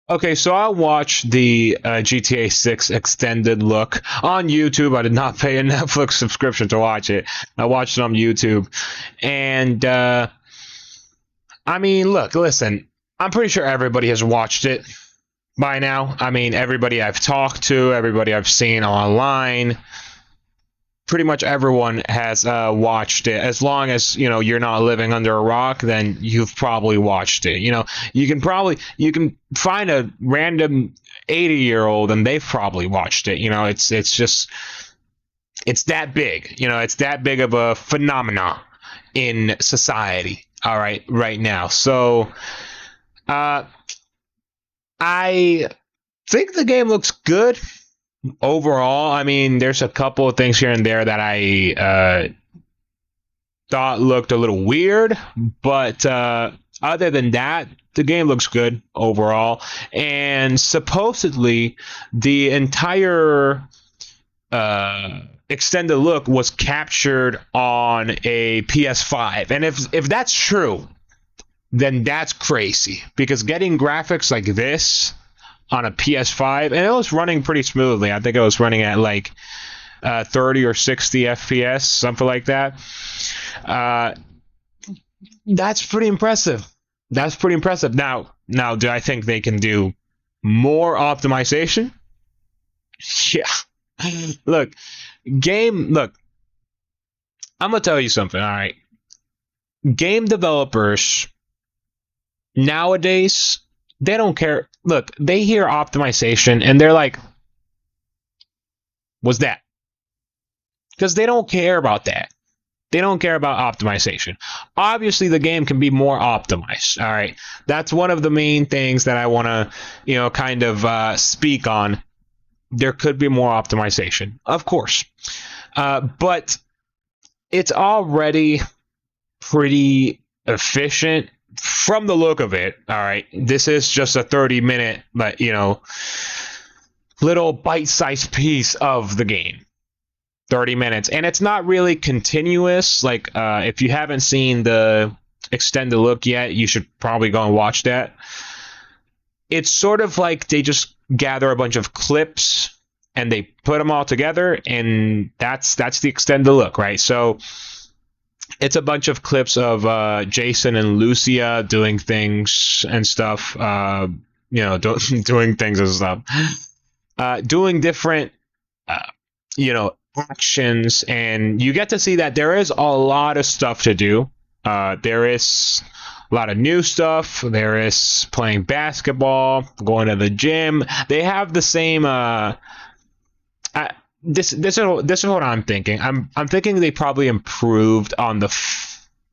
Okay, so I watched the GTA 6 extended look on YouTube. I did not pay a Netflix subscription to watch it. I watched it on YouTube. And, I mean, look, listen, I'm pretty sure everybody has watched it by now. I mean, everybody I've talked to, everybody I've seen online, pretty much everyone has watched it. As long as you're not living under a rock, then you've probably watched it. You can find a random 80-year-old and they've probably watched it. It's just it's that big. It's that big of a phenomenon in society. All right now. So uh, I think the game looks good overall. I mean, there's a couple of things here and there that I thought looked a little weird, but other than that, the game looks good overall. And supposedly, the entire extended look was captured on a PS5. And if that's true, then that's crazy because getting graphics like this on a PS5, and it was running pretty smoothly. I think it was running at like 30 or 60 FPS, something like that. Uh, that's pretty impressive. That's pretty impressive. Now, do I think they can do more optimization? Yeah. Look, look, I'm gonna tell you something. All right, game developers nowadays, they don't care. Look, they hear optimization and they're like, "What's that?" Because they don't care about that. They don't care about optimization. Obviously, the game can be more optimized. All right, that's one of the main things that I want to, kind of speak on. There could be more optimization, of course, but it's already pretty efficient from the look of it. All right, this is just a 30-minute, but little bite-sized piece of the game. 30 minutes, and it's not really continuous. Like, if you haven't seen the extended look yet, you should probably go and watch that. It's sort of like they just gather a bunch of clips and they put them all together, and that's the extended look, right? So it's a bunch of clips of Jason and Lucia doing things and stuff. Doing things and stuff. Doing different, actions, and you get to see that there is a lot of stuff to do. There is a lot of new stuff. There is playing basketball, going to the gym. They have the same. This is what I'm thinking. I'm thinking they probably improved on the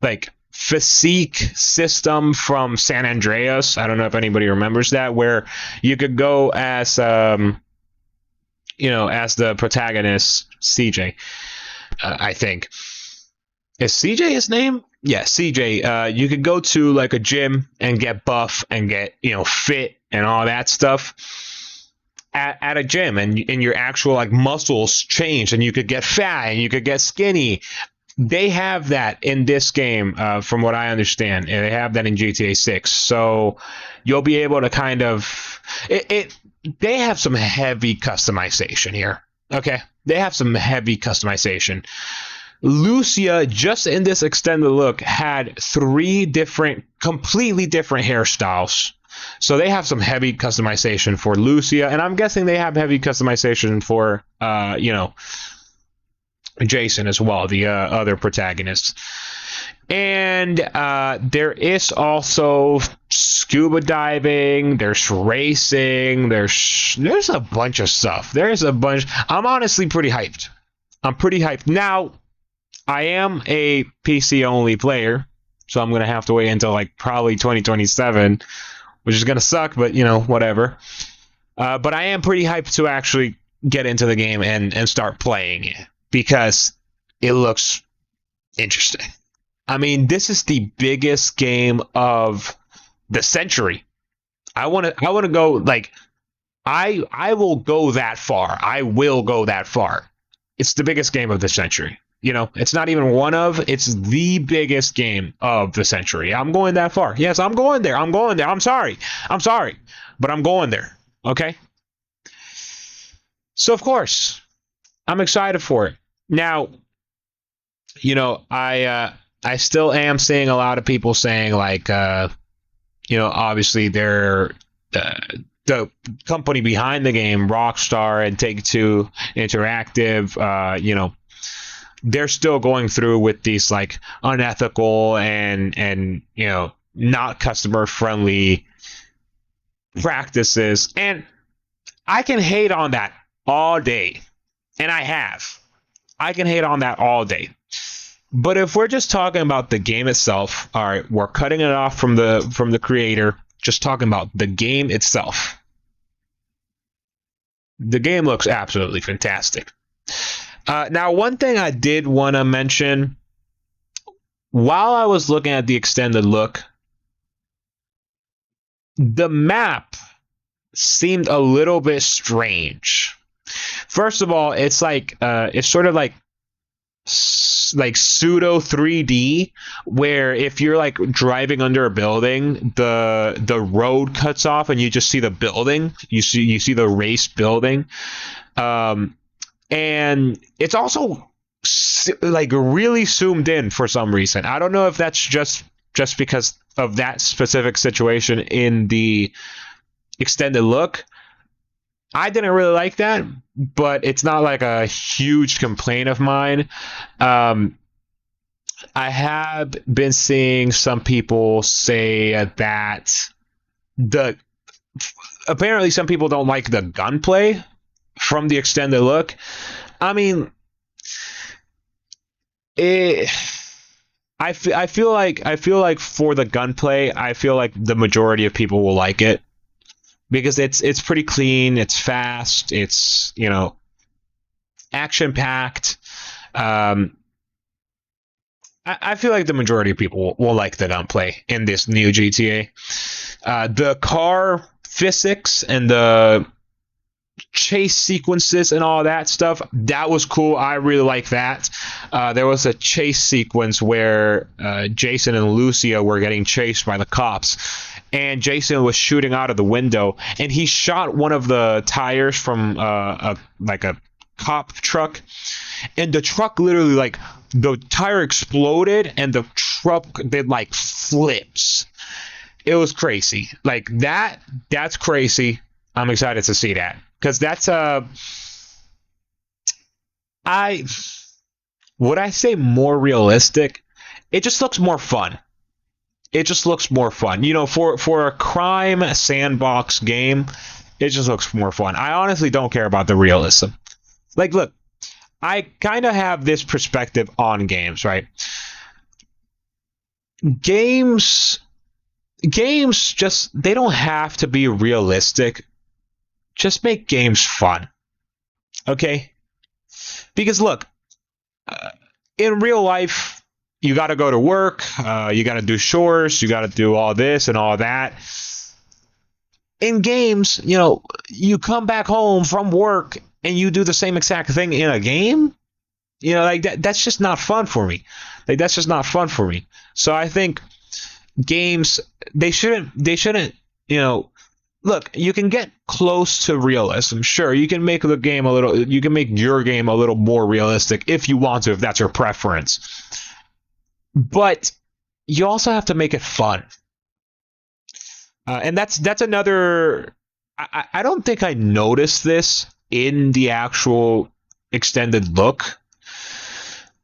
like physique system from San Andreas. I don't know if anybody remembers that, where you could go as the protagonist, CJ. I think is CJ his name? Yeah, CJ. You could go to like a gym and get buff and get fit and all that stuff at a gym, and your actual like muscles change, and you could get fat and you could get skinny. They have that in this game, from what I understand. And they have that in GTA 6. So you'll be able to kind of they have some heavy customization here. Okay, they have some heavy customization. Lucia, just in this extended look, had 3 completely different hairstyles. So they have some heavy customization for Lucia, and I'm guessing they have heavy customization for Jason as well, the other protagonist. And there is also scuba diving. There's racing. There's a bunch of stuff. There's a bunch. I'm honestly pretty hyped. I'm pretty hyped. Now, I am a PC only player, so I'm gonna have to wait until like probably 2027, which is gonna suck, but whatever. But I am pretty hyped to actually get into the game and start playing it because it looks interesting. I mean, this is the biggest game of the century. I want to go like I will go that far. I will go that far. It's the biggest game of the century. It's not even one of, it's the biggest game of the century. I'm going that far. Yes, I'm going there. I'm going there. I'm sorry. I'm sorry. But I'm going there. Okay? So, of course, I'm excited for it. Now, I still am seeing a lot of people saying, like, obviously they're the company behind the game, Rockstar and Take Two Interactive, they're still going through with these like unethical and not customer friendly practices, and I can hate on that all day, and I can hate on that all day. But if we're just talking about the game itself, all right, we're cutting it off from the creator, just talking about the game itself. The game looks absolutely fantastic. Now, one thing I did want to mention while I was looking at the extended look, the map seemed a little bit strange. First of all, it's sort of like pseudo 3D, where if you're like driving under a building, the road cuts off and you just see the building. You see the race building. And it's also like really zoomed in for some reason. I don't know if that's just because of that specific situation in the extended look. I didn't really like that, but it's not like a huge complaint of mine. I have been seeing some people say that the apparently some people don't like the gunplay from the extended look. I mean, it, I feel like for the gunplay, I feel like the majority of people will like it because it's pretty clean, it's fast, it's action packed. I feel like the majority of people will like the gunplay in this new GTA. The car physics and the chase sequences and all that stuff, that was cool. I really like that. There was a chase sequence where Jason and Lucia were getting chased by the cops, and Jason was shooting out of the window, and he shot one of the tires from a cop truck, and the truck literally, like, the tire exploded and the truck did like flips. It was crazy. Like that's crazy. I'm excited to see that because that's I would I say more realistic. It just looks more fun. It just looks more fun. For a crime sandbox game, it just looks more fun. I honestly don't care about the realism. Like, look, I kind of have this perspective on games, right? Games just, they don't have to be realistic. Just make games fun. Okay? Because look, in real life, you got to go to work, you got to do chores, you got to do all this and all that. In games, you come back home from work and you do the same exact thing in a game. Like that's just not fun for me. Like that's just not fun for me. So I think games, they shouldn't, look, you can get close to realism. Sure, you can make your game a little more realistic if you want to, if that's your preference. But you also have to make it fun. And that's another. I don't think I noticed this in the actual extended look,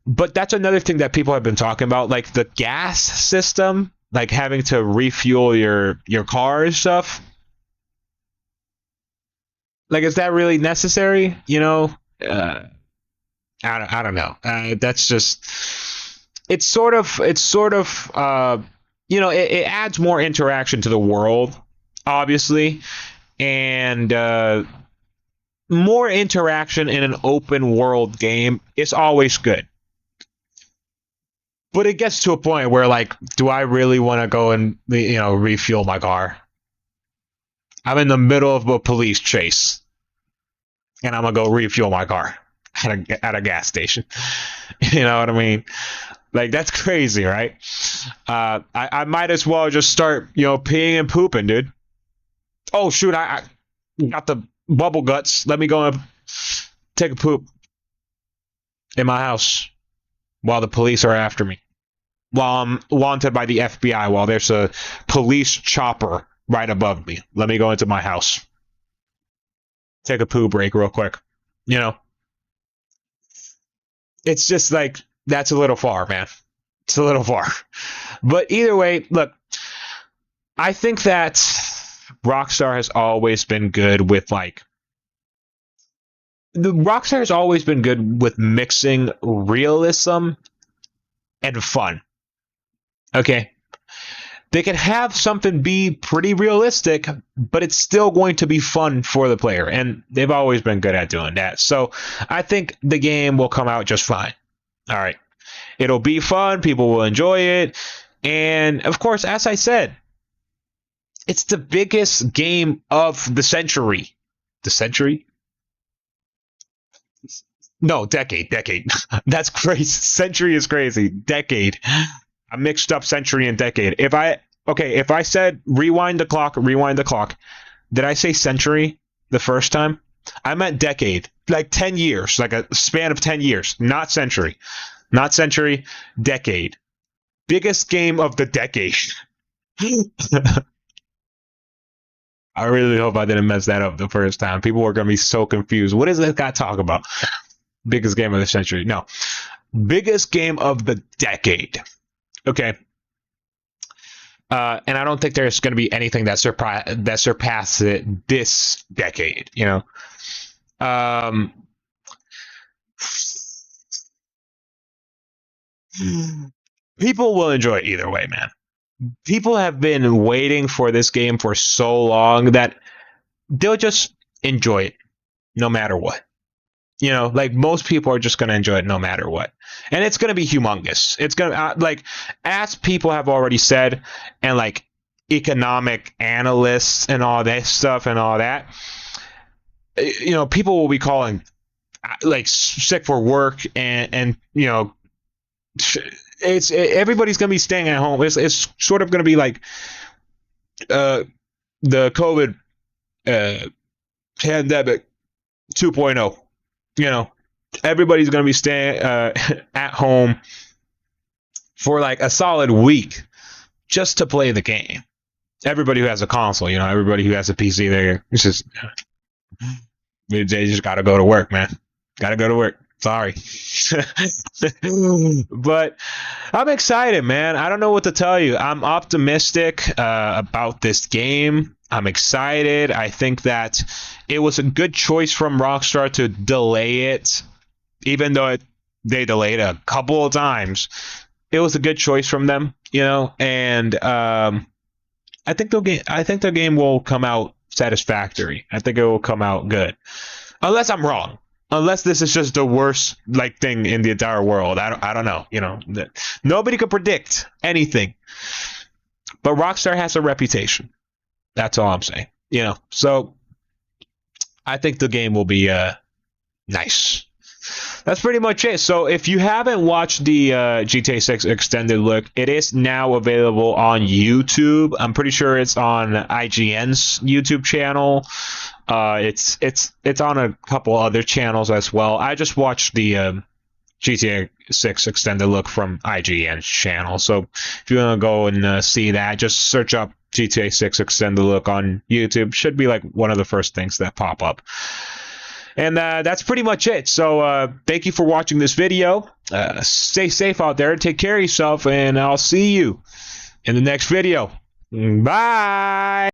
but that's another thing that people have been talking about, like the gas system, like having to refuel your car and stuff. Like, is that really necessary? I don't know. That's just, it adds more interaction to the world, obviously, and more interaction in an open world game is always good. But it gets to a point where, like, do I really want to go and refuel my car? I'm in the middle of a police chase, and I'm gonna go refuel my car. at a gas station. You know what I mean? Like, that's crazy, right? I might as well just start, peeing and pooping, dude. Oh shoot, I got the bubble guts. Let me go and take a poop in my house while the police are after me. While I'm wanted by the FBI, while there's a police chopper right above me. Let me go into my house. Take a poo break real quick. You know, it's just like, that's a little far, man. It's a little far. But either way, look, I think that Rockstar has always been good with the Rockstar has always been good with mixing realism and fun. Okay. They can have something be pretty realistic, but it's still going to be fun for the player. And they've always been good at doing that. So I think the game will come out just fine. All right. It'll be fun. People will enjoy it. And of course, as I said, it's the biggest game of the century. The century? No, decade. That's crazy. Century is crazy. Decade. I mixed up century and decade. If I said rewind the clock, did I say century the first time? I meant decade. Like 10 years, like a span of 10 years, not century. Not century, decade. Biggest game of the decade. I really hope I didn't mess that up the first time. People were going to be so confused. What does this guy talk about? Biggest game of the century. No. Biggest game of the decade. Okay. And I don't think there's going to be anything that surpasses it this decade, People will enjoy it either way, man. People have been waiting for this game for so long that they'll just enjoy it no matter what. Like, most people are just going to enjoy it no matter what. And it's going to be humongous. It's going to, as people have already said, and economic analysts and all that stuff and all that, people will be calling sick for work, and everybody's going to be staying at home. It's sort of going to be like the COVID pandemic 2.0. Everybody's going to be staying at home for a solid week just to play the game. Everybody who has a console, everybody who has a PC, they just got to go to work, man. Got to go to work. Sorry. But I'm excited, man. I don't know what to tell you. I'm optimistic about this game. I'm excited. I think that it was a good choice from Rockstar to delay it, even though they delayed a couple of times. It was a good choice from them, and I think the game will come out satisfactory. I think it will come out good, unless I'm wrong. Unless this is just the worst thing in the entire world. I don't know. Nobody can predict anything, but Rockstar has a reputation. That's all I'm saying. So I think the game will be nice. That's pretty much it. So if you haven't watched the GTA 6 extended look, it is now available on YouTube. I'm pretty sure it's on IGN's YouTube channel. It's on a couple other channels as well. I just watched the GTA 6 extended look from IGN's channel. So if you want to go and see that, just search up GTA 6 extended look on YouTube. Should be one of the first things that pop up. And that's pretty much it. So thank you for watching this video. Stay safe out there. Take care of yourself, and I'll see you in the next video. Bye.